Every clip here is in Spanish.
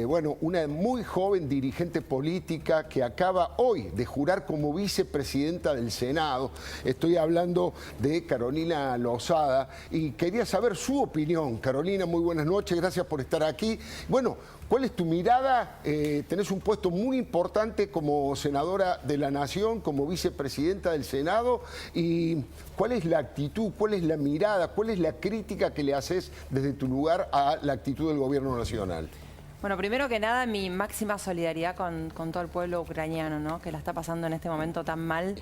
bueno, una muy joven dirigente política que acaba hoy de jurar como vicepresidenta del Senado. Estoy hablando de Carolina Lozada y quería saber su opinión. Carolina, muy buenas noches, gracias por estar aquí. Bueno, ¿cuál es tu mirada? Tenés un puesto muy importante como senadora de la Nación, como vicepresidenta del Senado. ¿Y cuál es la actitud, cuál es la mirada, cuál es la crítica que le haces desde tu lugar a la actitud del gobierno nacional? Bueno, primero que nada, mi máxima solidaridad con todo el pueblo ucraniano, ¿no?, que la está pasando en este momento tan mal.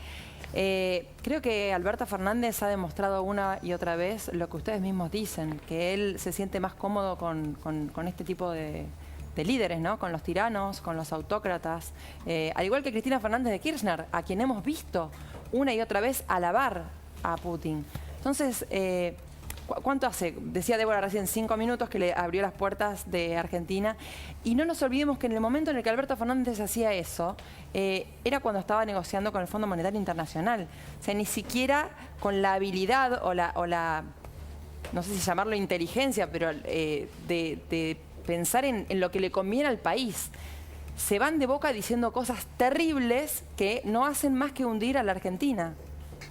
Creo que Alberto Fernández ha demostrado una y otra vez lo que ustedes mismos dicen, que él se siente más cómodo con este tipo de líderes, ¿no?, con los tiranos, con los autócratas, al igual que Cristina Fernández de Kirchner, a quien hemos visto una y otra vez alabar a Putin. Entonces, ¿cuánto hace? Decía Débora recién, 5 minutos que le abrió las puertas de Argentina. Y no nos olvidemos que en el momento en el que Alberto Fernández hacía eso, era cuando estaba negociando con el Fondo Monetario Internacional. O sea, ni siquiera con la habilidad o la no sé si llamarlo inteligencia, pero de pensar en lo que le conviene al país. Se van de boca diciendo cosas terribles que no hacen más que hundir a la Argentina.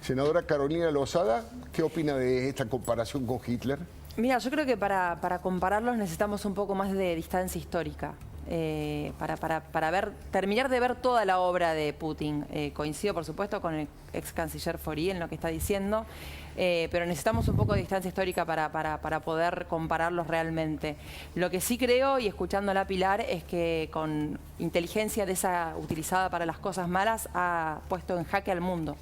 Senadora Carolina Lozada, ¿qué opina de esta comparación con Hitler? Mira, yo creo que para compararlos necesitamos un poco más de distancia histórica. Para terminar de ver toda la obra de Putin. Coincido, por supuesto, con el ex canciller Faure en lo que está diciendo, pero necesitamos un poco de distancia histórica para poder compararlos realmente. Lo que sí creo, y escuchándola a Pilar, es que con inteligencia de esa utilizada para las cosas malas ha puesto en jaque al mundo.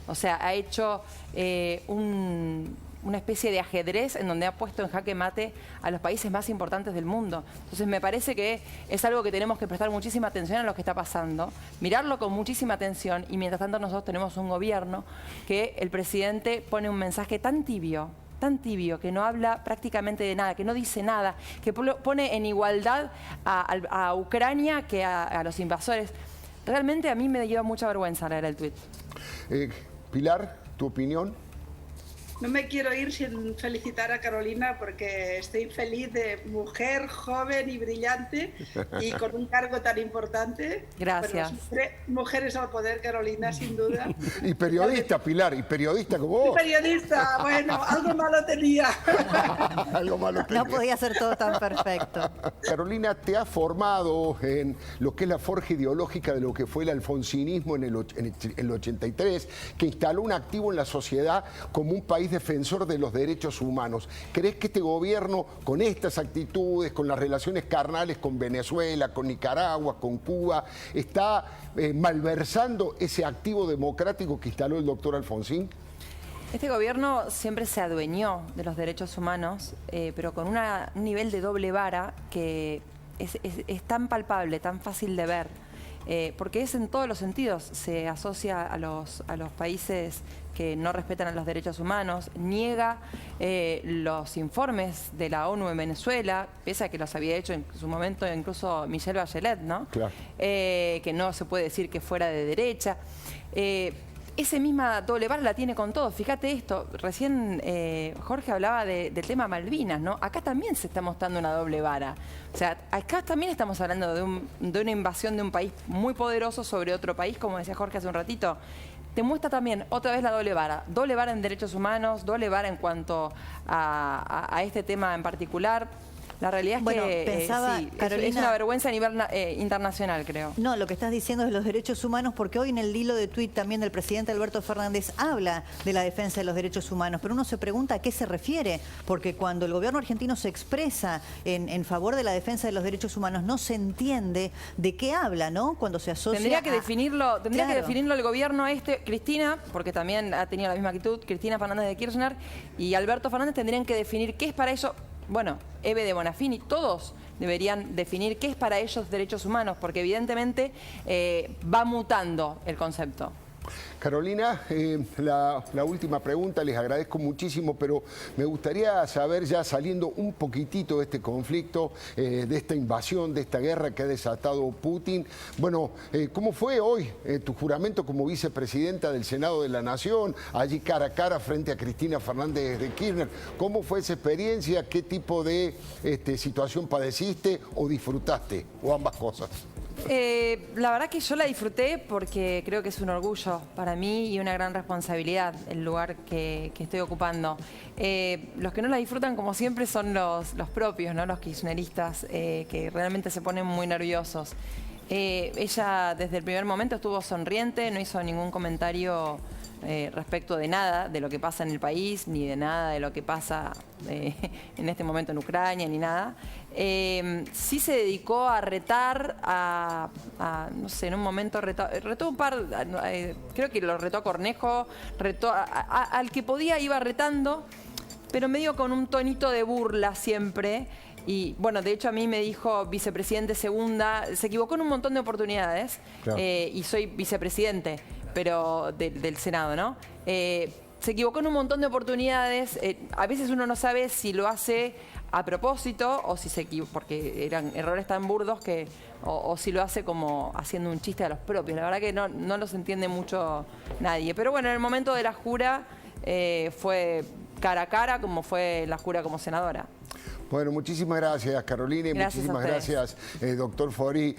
O sea, ha hecho una especie de ajedrez en donde ha puesto en jaque mate a los países más importantes del mundo. Entonces me parece que es algo que tenemos que prestar muchísima atención a lo que está pasando, mirarlo con muchísima atención, y mientras tanto nosotros tenemos un gobierno que el presidente pone un mensaje tan tibio, que no habla prácticamente de nada, que no dice nada, que pone en igualdad a Ucrania que a los invasores. Realmente a mí me lleva mucha vergüenza leer el tuit. Pilar, ¿tu opinión? No me quiero ir sin felicitar a Carolina porque estoy feliz de mujer joven y brillante y con un cargo tan importante. Gracias. Bueno, mujeres al poder, Carolina, sin duda. Y periodista, Pilar, y periodista como vos. Y periodista, bueno, algo malo tenía. Algo malo tenía. No podía ser todo tan perfecto. Carolina, te ha formado en lo que es la forja ideológica de lo que fue el alfonsinismo en el 83, que instaló un activo en la sociedad como un país defensor de los derechos humanos. ¿Crees que este gobierno, con estas actitudes, con las relaciones carnales con Venezuela, con Nicaragua, con Cuba, está malversando ese activo democrático que instaló el doctor Alfonsín? Este gobierno siempre se adueñó de los derechos humanos, pero con un nivel de doble vara que es tan palpable, tan fácil de ver, porque es en todos los sentidos. Se asocia a los países que no respetan a los derechos humanos, niega los informes de la ONU en Venezuela, pese a que los había hecho en su momento incluso Michelle Bachelet, ¿no? Claro. Que no se puede decir que fuera de derecha. Esa misma doble vara la tiene con todo. Fíjate esto, recién Jorge hablaba del tema Malvinas, ¿no? Acá también se está mostrando una doble vara. O sea, acá también estamos hablando de una invasión de un país muy poderoso sobre otro país, como decía Jorge hace un ratito. Te muestra también otra vez la doble vara en derechos humanos, doble vara en cuanto a este tema en particular. La realidad es que pensaba, sí, Carolina, es una vergüenza a nivel internacional, creo. No, lo que estás diciendo es los derechos humanos, porque hoy en el hilo de tuit también del presidente Alberto Fernández habla de la defensa de los derechos humanos, pero uno se pregunta a qué se refiere, porque cuando el gobierno argentino se expresa en favor de la defensa de los derechos humanos, no se entiende de qué habla, ¿no? Cuando se asocia Tendría que definirlo el gobierno Cristina, porque también ha tenido la misma actitud, Cristina Fernández de Kirchner y Alberto Fernández tendrían que definir qué es para ellos. Bueno, Eve de Bonafini, todos deberían definir qué es para ellos derechos humanos, porque evidentemente va mutando el concepto. Carolina, la última pregunta, les agradezco muchísimo, pero me gustaría saber, ya saliendo un poquitito de este conflicto, de esta invasión, de esta guerra que ha desatado Putin, bueno, ¿cómo fue hoy tu juramento como vicepresidenta del Senado de la Nación, allí cara a cara frente a Cristina Fernández de Kirchner? ¿Cómo fue esa experiencia? ¿Qué tipo de situación padeciste o disfrutaste? ¿O ambas cosas? La verdad que yo la disfruté porque creo que es un orgullo para mí y una gran responsabilidad el lugar que estoy ocupando. Los que no la disfrutan, como siempre, son los propios, ¿no? Los kirchneristas, que realmente se ponen muy nerviosos. Ella desde el primer momento estuvo sonriente, no hizo ningún comentario respecto de nada de lo que pasa en el país, ni de nada de lo que pasa en este momento en Ucrania, ni nada. Sí se dedicó a retar, no sé, en un momento retó un par, creo que lo retó a Cornejo, retó al que podía, iba retando, pero medio con un tonito de burla siempre. Y bueno, de hecho a mí me dijo vicepresidente segunda, se equivocó en un montón de oportunidades, claro. Y soy vicepresidente, pero del Senado, ¿no? Se equivocó en un montón de oportunidades, a veces uno no sabe si lo hace a propósito o si se equivocó, porque eran errores tan burdos que, o si lo hace como haciendo un chiste a los propios. La verdad que no los entiende mucho nadie. Pero bueno, en el momento de la jura fue cara a cara, como fue la jura como senadora. Bueno, muchísimas gracias, Carolina, y muchísimas gracias, doctor Fori.